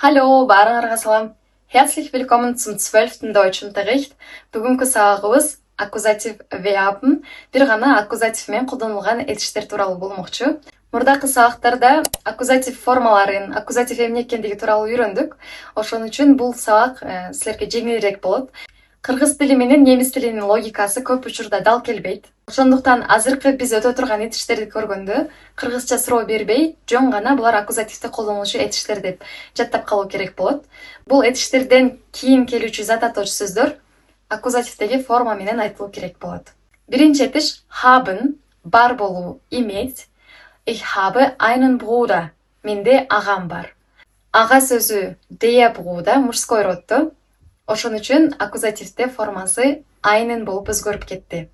Hallo, баарыңарга салам. Herzlich willkommen zum 12. Deutschunterricht. Бүгүнкү сабагыбыз аккузатив verben, бир гана аккузатив менен колдонулган этиштер тууралуу болмокчу. Мурдакы сабактарда аккузатив формаларын, аккузатив эмне экендиги тууралуу үйрөндүк. Ошон үчүн бул сабак силерге жеңилирээк болот. Кыргыз тили менен немис тилинин логикасы көп учурда дал келбейт. Ошондуктан азыркы биз өтө турган этиштерди көргөндө кыргызча суроо бербей, жөн гана булар аккузативде колдонулушу этиштер деп жаттап калуу керек болот. Бул этиштерден кийин келүүчү зат атоочу сөздөр аккузативдеги форма менен айтылуу керек болот. Биринчи этиш haben, бар болуу, иметь. Ich habe einen Bruder. Менде агам бар. Ага сөзү der Bruder мужской роддо. Ошон үчүн аккузативде формасы einen болуп өзгөрүп кетти.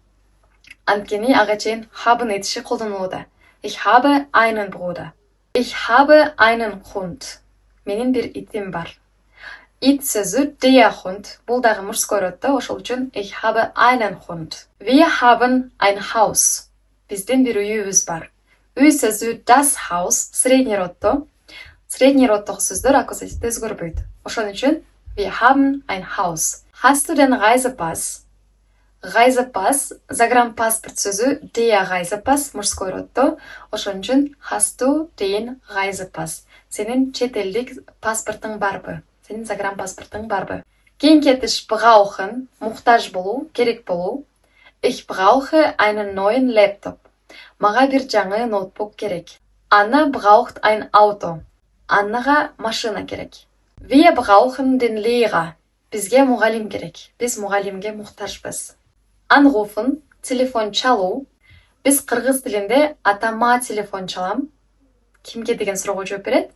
Анткени ага чейин haben этиши колдонулууда. Ich habe einen Bruder. Ich habe einen Hund. Менин бир итим бар. Ит сөзү der Hund. Бул дагы мужской роддо, ошол үчүн ich habe einen Hund. Wir haben ein Haus. Биздин бир үйүбүз бар. Үй сөзү das Haus, средний роддо. Средний роддогу сөздөр аккузативде өзгөрбөйт. Ошон үчүн wir haben ein Haus. Hast du den Reisepass? Reisepass, загранпаспорт сөзү der Reisepass, мужской роддо. Ошон үчүн hast du den Reisepass? Сенин чет элдик паспортуң барбы? Сенин загранпаспортуң барбы? Кийинки этиш brauchen, муктаж болуу, керек болуу. Ich brauche einen neuen Laptop. Мага бир жаңы ноутбук керек. Anna braucht ein Auto. Аннага машина керек. Wir brauchen den Lehrer. Бизге мугалим керек. Биз мугалимге муктажбыз. Anrufen, телефон чалуу. Биз кыргыз тилинде атама телефон чалам. Кимге деген суроого жооп берет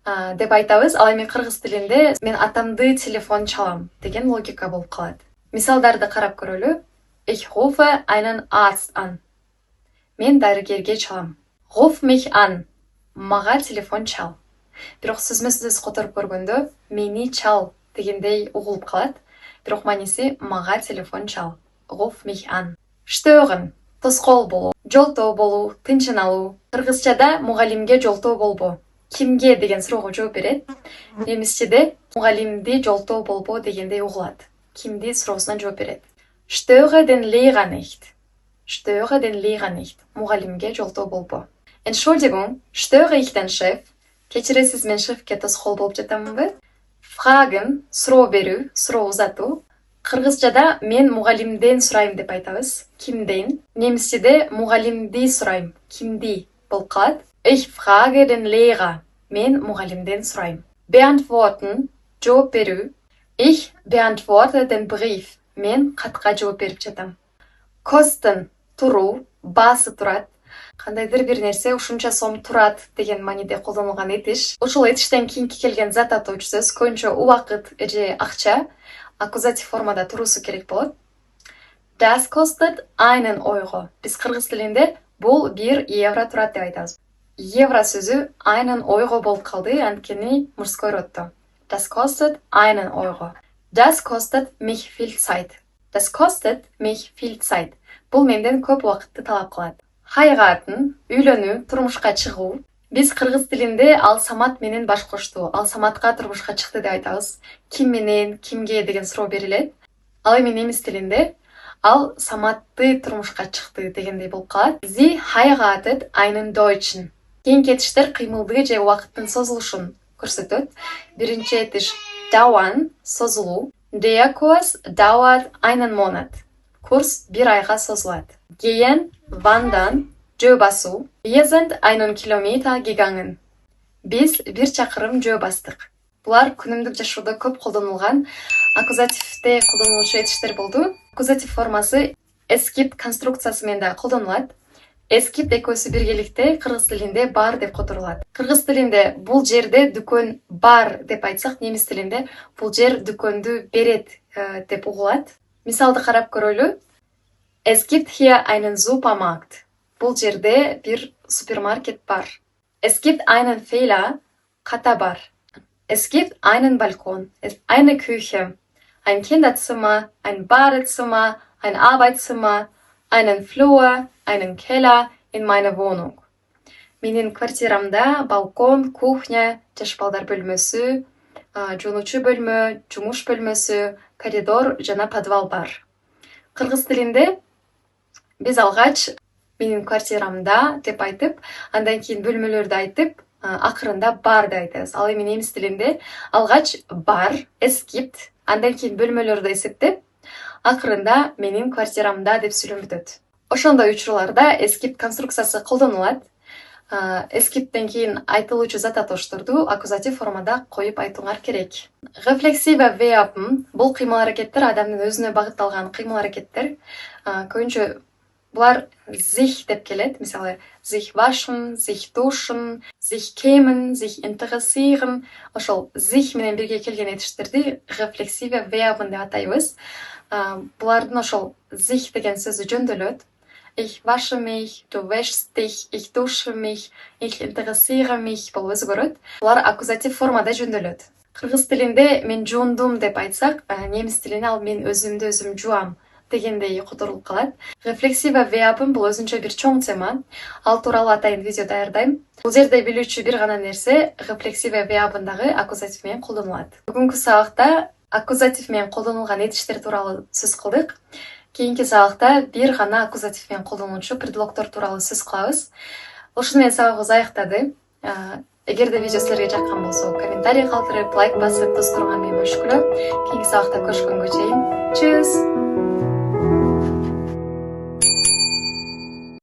деп айтабыз. Ал эми кыргыз тилинде мен атамды телефон чалам деген логика болуп калат. Мисалдарды карап көрөлү. Ich rufe einen Arzt an. Мен дарыгерге чалам. Ruf mich an. Мага телефон чал. Бирок сөзмө-сөз которуп көргөндө мени чал дегендей угулуп калат. Бирок мааниси мага телефон чал. Ruf mich an. Stören. Тоскоол болуу, жолтоо болуу, тынчыналуу. Кыргызчада мугалимге жолтоо болбо. Кимге деген суроого жооп берет. Немисчеде мугалимди жолтоо болбо дегендей угулат. Кимди суроосуна жооп берет. Störe den Lehrer nicht. Störe den Lehrer nicht. Мугалимге жолтоо болбо. Entschuldigung, störe ich den Chef? Кечиресиз, мен шефке тоскоол болуп жатамынбы? Fragen, суроо берүү, суроо узатуу. Кыргызчада мен мугалимден сурайм деп айтабыз. Кимден? Немисчеде мугалимди сурайм. Кимди болуп калат. Ich frage den Lehrer. Мен мугалимден сурайм. Beantworten, жооп берүү. Ich beantworte den Brief. Мен катка жооп берип жатам. Kosten, туруу, баасы турат. Кандайдыр бир нерсе ушунча сом турат деген мааниде колдонулган этиш. Ушул этиштен кийинки келген зат атоочу сөз көбүнчө убакыт же акча аккузатив формада туруусу керек болот. Das kostet einen Euro. Биз кыргыз тилинде бул 1 евро турат деп айтабыз. Евро сөзү einen Euro болуп калды, анткени мужской роддо. Das kostet einen Euro. Das kostet mich viel Zeit. Das kostet mich viel Zeit. Бул менден көп убакытты талап кылат. Хайгатын, үйлөнүү, турмушка чыгуу. Биз кыргыз тилинде ал самат менен баш кошту. Ал саматка турмушка чыкты деп айтабыз. Ким менен, кимге деген суроо берилет. Ал эми немис тилинде ал саматты турмушка чыкты дегендей болуп калат. Sie heiratet einen Deutschen. Кийинки этиштер кыймылды же убакыттын созулушун көрсөтөт. Биринчи этиш dauern, созулуу. Der Kurs dauert einen Monat. Курс бир айга созулат. Gehen, wandern, жөө басуу. Wir sind einen Kilometer gegangen. Биз бир чакырым жөө бастык. Булар күнүмдүк жашоодо көп колдонулган аккузативде колдонулуучу этиштер болду. Аккузатив формасы es gibt конструкциясы менен да колдонулат. Es gibt экөөсү биргеликте кыргыз тилинде бар деп которулат. Кыргыз тилинде бул жерде дүкөн бар деп айтсак, немис тилинде бул жер дүкөндү берет деп угулат. Мисалды карап көрөлү. Es gibt hier einen Supermarkt. Бул жерде бир супермаркет бар. Es gibt einen Fehler. Ката бар. Es gibt einen Balkon. Eine Küche. Ein Kinderzimmer. Ein Badezimmer. Ein Arbeitszimmer. Einen Flur. Einen Keller in meiner Wohnung. Менин квартирамда балкон, кухня, жаш балдар бөлмөсү, жуунуучу бөлмө, жумуш бөлмөсү, коридор жана подвал бар. Кыргыз тилинде биз алгач менин квартирамда деп айтып, андан кийин бөлмөлөрдү айтып, акырында бар деп айтабыз. Ал эми немис тилинде алгач бар, эскипт, андан кийин бөлмөлөрдү эсептеп, акырында менин квартирамда деп сүйлөп өтөт. Ошондой учурларда эскипт конструкциясы колдонулат. Эскиптен кийин айтылуучу зататошторду аккузатив формада коюп айтууңар керек. Рефлексива верб бул кыймыл-аракеттер адамдын өзүнө багытталган кыймыл-аракеттер. Көбүнчө булар sich деп келет. Мисалы, sich waschen, sich duschen, sich kämen, sich interessieren. Ошол sich менен бирге келген этиштерди рефлексива верб деп атайбыз. Булардын ошол sich деген сөзү жөндөөлөт. Ich wasche mich, du wäschst dich, ich dusche mich, ich interessiere mich болуп өзгөрөт. Булар аккузатив формада жөндөөлөт. Кыргыз тилинде мен жуундум деп айтсак, немис тилинде ал мен өзүмдү өзүм жуам дегендей которулуп калат. Рефлексива верб бул өзүнчө бир чоң тема. Ал тууралуу атайын видео даярдайм. Бул жерде билүүчү бир гана нерсе рефлексива вербдагы аккузатив менен колдонулат. Бүгүнкү сабакта аккузатив менен колдонулган этиштер тууралуу сөз кылдык. Кийинки сабакта бир гана аккузатив менен колдонулуучу предлогдор тууралуу сөз кылабыз. Ошону менен сабагыбыз аяктады. Эгерде видео силерге жаккан болсо, комментарий калтырып, лайк басып, досторумар менен бөлүшкүлө. Кийинки сабакта көрүшкөнгө чейин. Чүс!